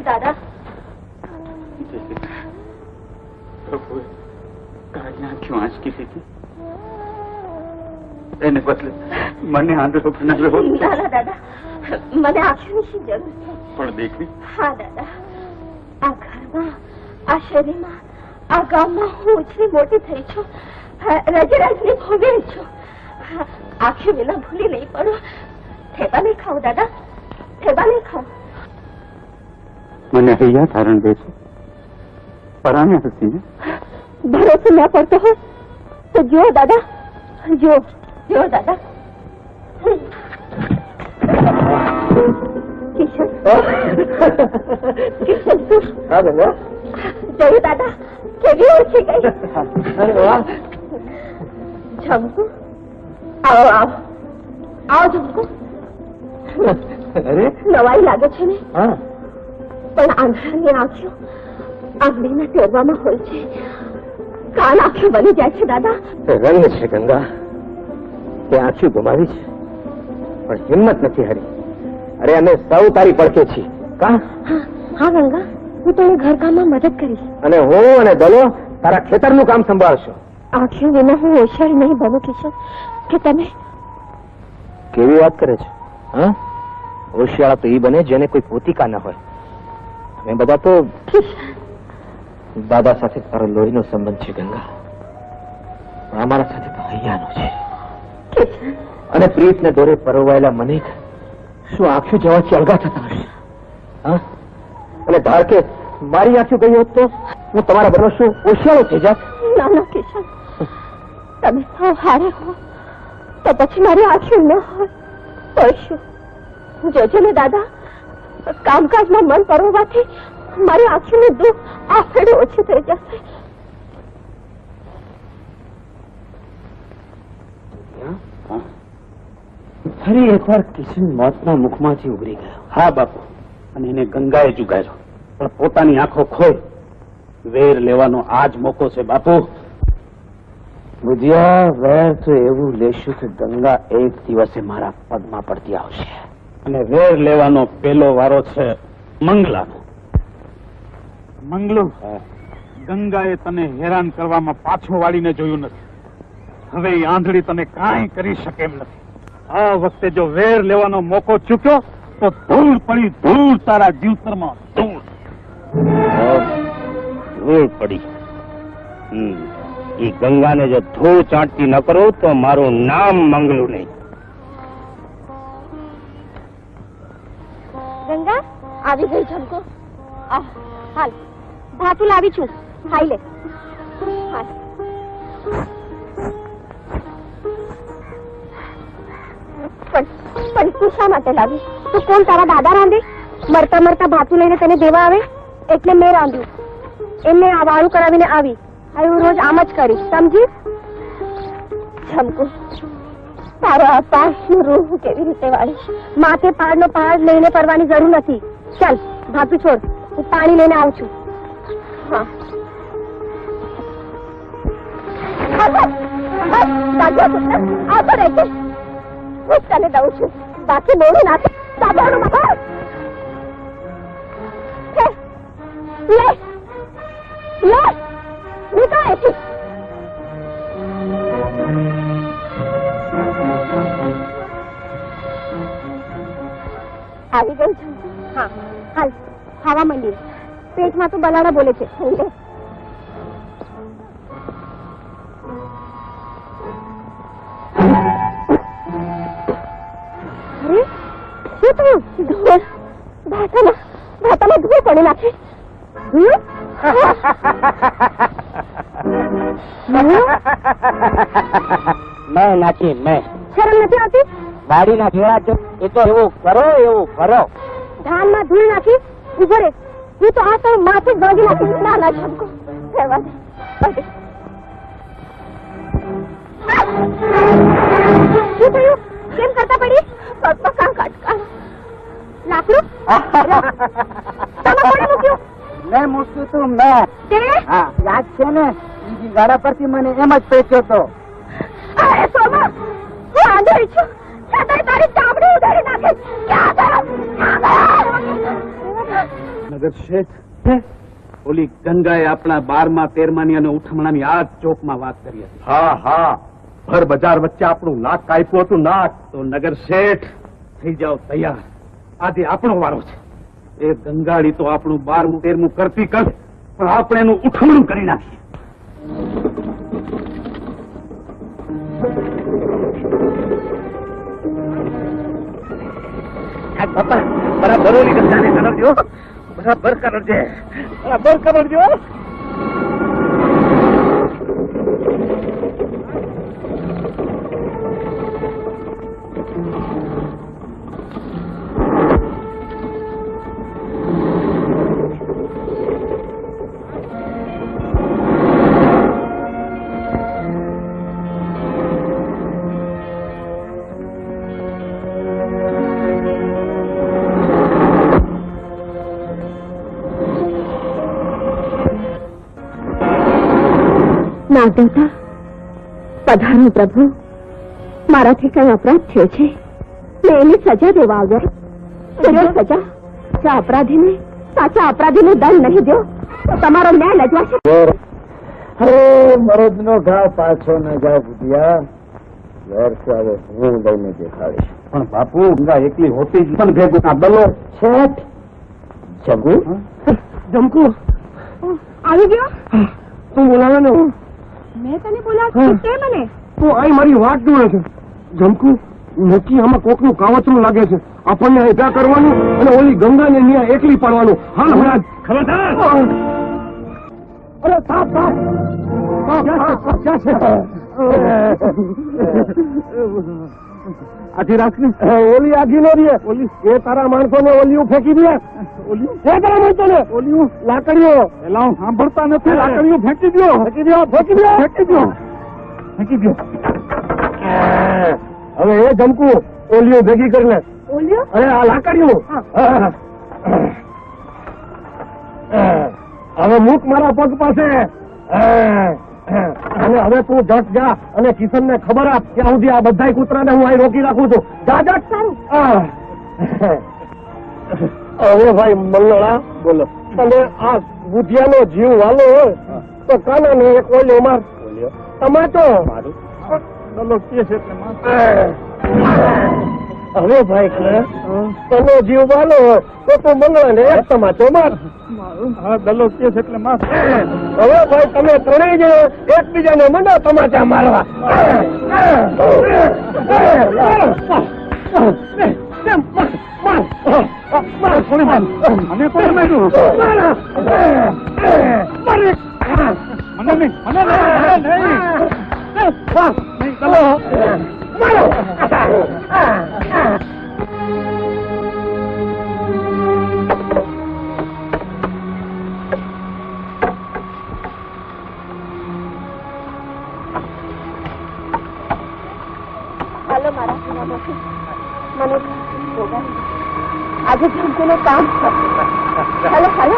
દાદા પ્રભુએ કાળી આંખો આંચકી લીધી, એને બદલે મને આંધળો બનાવ્યો. ના દાદા, મને આંખોની શી જરૂર છે? પણ દીકરી. હા દાદા, આ ઘરમાં, આ શરીરમાં, આ ગામમાં હું ઉછળી મોટી થઈ છું, રજરાજની ભોગવી છું. આંખો વિના ભૂલી નહીં પડો. થેબા નહીં ખાવ દાદા, થેબા નહીં ખાવ. મને અહીંયા ધારણ દે છે, પરાણે હસીને. ભરોસો ના પડતો હોય તો જો દાદા, જો જો દાદા. કિશન, કિશન જોયું દાદા કેવી ઓળખી ગઈ. જમકુ, આવો આવો આવો જમકુ. નવાઈ લાગે છે ને, પણ આંધળાની આંખો આંગળીના ટેરવામાં હોય છે, કાન આંખો બની જાય છે દાદા. રંગ છે ગંગા, તે આંખી ગુમાવી છે પણ હિંમત નથી હારી. અરે અમે સૌ તારી પડખે છીએ. કા? હા ગંગા, હું તો ઘરકામમાં મદદ કરીશ. અને હું અને દલો તારા ખેતરનું કામ સંભાળશો. આંખો વિના હું હોશિયાર નહીં બનું કિશન કે તમે. કેવી વાત કરે છે? હા, હોશિયાર તો એ બને જેને કોઈ પોતિકા ન હોય. અમે બધા તો દાદા સાથે તારો લોહીનો સંબંધ છે ગંગા, પણ અમારા સાથે તો હૈયાનો છે. અને પ્રીતને દોરે પરોવાયેલા મને શું આંખો જવાથી અલગા થતા હશે? હા, અને ધાર કે મારી આંખો ગઈ હોત તો હું તમારા બનો શું હોશિયારો થઈ જાત? ના ના કિશન, તમે સૌ હારે હો તો પછી મારી આંખો ન હોય તો શું? જોજો ને દાદા, કામકાજમાં મન પરોવાથી મારી આંખોનું દુઃખ આ ફેડે ઓછું થઈ જશે. ફરી એકવાર કિશન મોતના મુખમાંથી ઉભરી ગયો. હા બાપુ, અને એને ગંગાએ ચુકાયો, પણ પોતાની આંખો ખોઈ વેર લેવાનો આજ મોકો છે બાપુ. બુધિયા, વેર તો એવું લેશું કે ગંગા એક દિવસે મારા પગમાં પડતી આવશે. અને વેર લેવાનો પેલો વારો છે મંગલાનો. મંગલુ, ગંગાએ તને હેરાન કરવામાં પાછો વાળીને જોયું નથી. હવે એ આંધળી તને કાંઈ કરી શકે એમ નથી. આ વખતે જો વેર લેવાનો મોકો ચૂક્યો તો ધૂળ પડી, ધૂળ તારા જીવતરમાં ધૂળ. ધૂળ પડી. એ ગંગાને જો ધૂળ ચાટતી ન કરું તો મારું નામ મંગલું નહીં. ગંગા આવી ગઈ જમકો. હાલ ભાતું લાવી છું, ખાઈ લે. હાલ. પણ તું શા માટે લાવી? તું કોણ તારા દાદા રાંધે? મરતા મરતા ભાતું લઈને તને દેવા આવે એટલે મેં રાંધ્યું. એમને આ વાળું કરાવીને આવી. હવે હું રોજ આમ જ કરીશ, સમજી? જમકુ, તારો આ પાસનું રૂહ કેવી રીતે વાળીશ? માથે પહાડનો પહાડ લઈને પડવાની જરૂર નથી. ચાલ ભાતું છોડ, હું પાણી લઈને આવું છું. હા, આવતો રહેશે. હું તને દઉં છું, બાકી બોલું નાખે. સાંભળવાનું મગર લે લે નીકળ અહીંથી. આવી ગઈ છું. હા, હાલ ખાવા માંડી. પેટમાં તો બલાડા બોલે છે. લે. અરે શું થયું? ધૂળ ભાતામાં ધૂળ પડી નાખે. મેં નાખી, મેં. શરમ નથી આવતી? વાડી ના ભેળા છો એ તો એવું કરો, એવું કરો. ધાનમાં ધૂળ નાખી ઉભો રે. હું તો આ તો માથે ભાગી નાખી. ના ના છમકો, રહેવા દે. શું થયું? કેમ કરતા પડી? પગમાં કાં કાટકા લાકડું તમે કોને મૂક્યું? મેં મૂક્યું તું, મેં. હા, યાદ છે ને? બીજી ગાડા પરથી મને એમ જ પેચ્યો હતો. અરે સોમા, હું આંધળી છું છતાંય તારી ચામડી ઉડાડી નાખે. ક્યાં ગયો? નગર શેઠ, ઓલી ગંગાએ આપણા 12મા 13માની અને ઉઠમણાની આ જ ચોકમાં વાત કરી હતી. હા હા, ભર બજાર વચ્ચે આપણું નાક કાપ્યું હતું. નાક તો નગર શેઠ થઈ જાઓ તૈયાર, આજે આપણો વારો છે. એ ગંગાળી તો આપણું 12મું 13મું કરતી કર, પણ આપણે એનું ઉઠમણું કરી નાખીએ. બાપા, બરાબર ઓલી ગંગાને કરજો, બરાબર કરજો, બરાબર કરજો. નાગદેવતા, પધારો પ્રભુ. મારાથી કઈ અપરાધ થયો છે ને એની સજા દેવા આવ્યા. સજા જો અપરાધીને સાચા અપરાધીને દંડ નહીં દો તો તમારો ન્યાય લજવાશે. અરે મરદ નો ઘા પાછો ન જાવ બુધિયા. ઘર છે હવે હું લઈને દેખાડીશ. પણ બાપુ, ગંગા એકલી હોતી જ પણ ભેગું ના દલો શેઠ જગુ, જમકુ આવી ગયો. તું બોલાવે ને, મેં તને બોલાવ્યો તે મને. તું અહીં મારી વાત જોડે છે. જમકુ, નક્કી આમાં કોકનું કાવતરું લાગે છે. આપણને એટા કરવાનું અને ઓલી ગંગાને ન્યા એકલી પાડવાનું. હાલ હમણાં ખબરદાર. અરે સાપ સાપ આથી રાખને. ઓલી આઘી નો રે. ઓલી એ તારા માણસો ને ઓલિયું ફેંકી દે. ઓલિયું તારા માણસો ને ઓલિયું લાકડીઓ એલા હું સાંભળતા નથી. લાકડીઓ ફેંકી દો, ફેંકી દો, ફેંકી દો, ફેંકી દો, ફેંકી દો. હવે એ જમકુ ઓલિયું ભેગી કરીને. બોલ્યો અરે આ લાકડીઓ હવે મૂક મારા પગ પાસે. અને હવે તું જટ જા અને કિશન ને ખબર આપ ત્યાં સુધી આ બધા કૂતરાને હું અહીં રોકી રાખું છું. જા જટ. સારું. હવે ભાઈ મંગળા, બોલો. તમે આ બુધિયાનો જીવ વાલો હોય તો કાના ને એક ઓલ્યો માર. તમાચો દલો કે છે એટલે માં. હવે ભાઈ તનો જીવ વાલો હોય તો તું મંગળા ને એક તમાચો માર. હા, દલો કે છે એટલે માં. હવે ભાઈ તમે ત્રણેય જણો એકબીજાને મંડો તમાચા મારવા. મને કોણ માર્યું? મને નહીં, મને નહીં. દલો હાલો મારા સેનાપતિ, મને ભોગા આજે જમકુનું કામ છે. હાલો હાલો.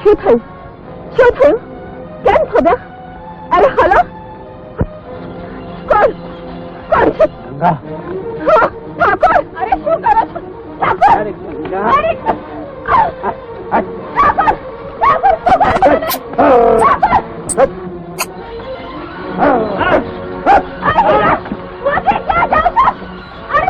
શું થયું? શું થયું? કેમ થોડા? અરે હલો, કોણ કોણ છે? ગંગા, હા, ઠાકોર. અરે શું કરો છો ઠાકોર? અરે ગંગા. અરે, ઠાકોર, ઠાકોર શું કરો છો? ઠાકોર! અરે, મુझे ક્યાં જાવ છો? અરે,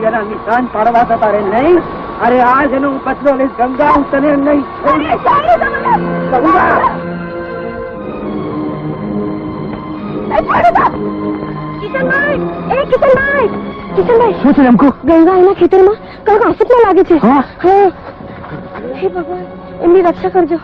મારા નિશાન પાડવા જતા રે નહીં. અરે આજ એનો હું કચરો લઈશ. ગંગા, હું તને નહીં. અરે, સારું તમને. ગંગા! કિશનભાઈ, એ કિશનભાઈ, કિશનભાઈ. શું છે જમકુ? ગંગા એના ખેતરમાં કાંઈક આસુકમાં લાગે છે. હા? હા. હે ભગવાન, એમની રક્ષા કરજો.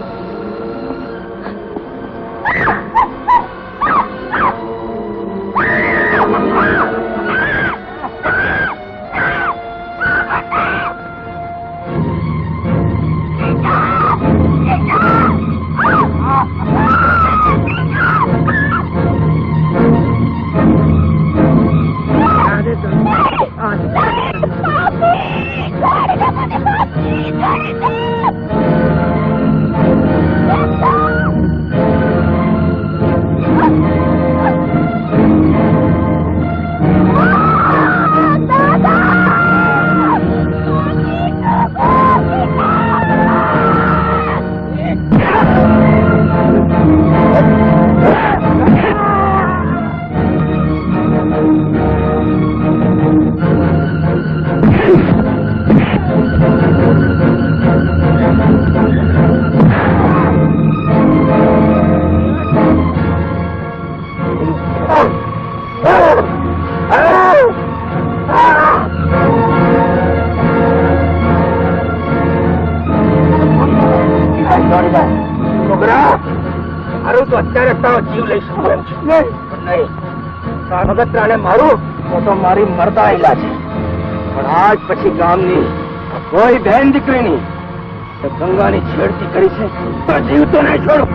જીવ લઈ શકું એમ છું નહીં ભગતરાને મારું તો મારી મરદા ઇલા છે પણ આજ પછી ગામની કોઈ બહેન દીકરીની તો ગંગાની છેડતી કરી છે તો જીવ તો નહીં છોડું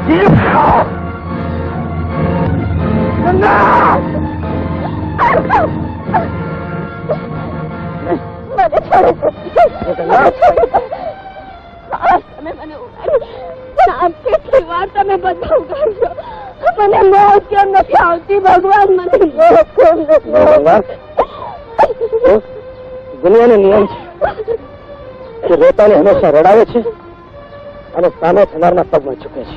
જીવ ગંગા મને છોડો. આજ તમે મને ઉગાડી. આજ કેટલી વાર તમે બધા ઉગાડશો. મને મોત કેમ નથી આવતી ભગવાન? મને મોત કેમ નથી આવતી? દુનિયાનો નિયમ છે કે રોતાને હંમેશા રડાવે છે અને સામે થનારના પગમાં ચૂકે છે.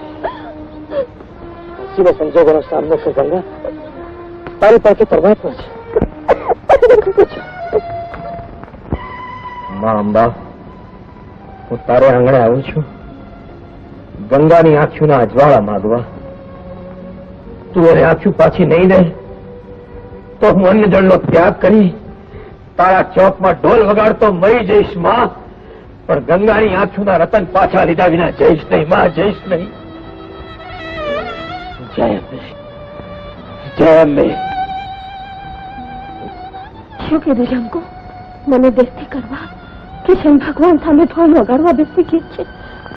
મુસીબત સંજોગોનો સામનો કર ગંગા. તારી પાસે પરમાત્મા છે. માં અંબા, હું તારે આંગણે આવું છું ગંગાની આંખીઓના અજવાળા માગવા. તું એને આંખી પાછી નહીં દે તો હું અન્ય જળનો ત્યાગ કરી તારા ચોકમાં ઢોલ વગાડતો મરી જઈશ માં. પણ ગંગાની આંખોના રતન પાછા લીધા વિના જઈશ નહીં માં, જઈશ નહીં. જય અંબે, જય અંબે. શું કીધું જમકો? મને બેસ્તી કરવા કિશન ભગવાન સામે ઢોલ વગાડવા બેસી ગઈ છે.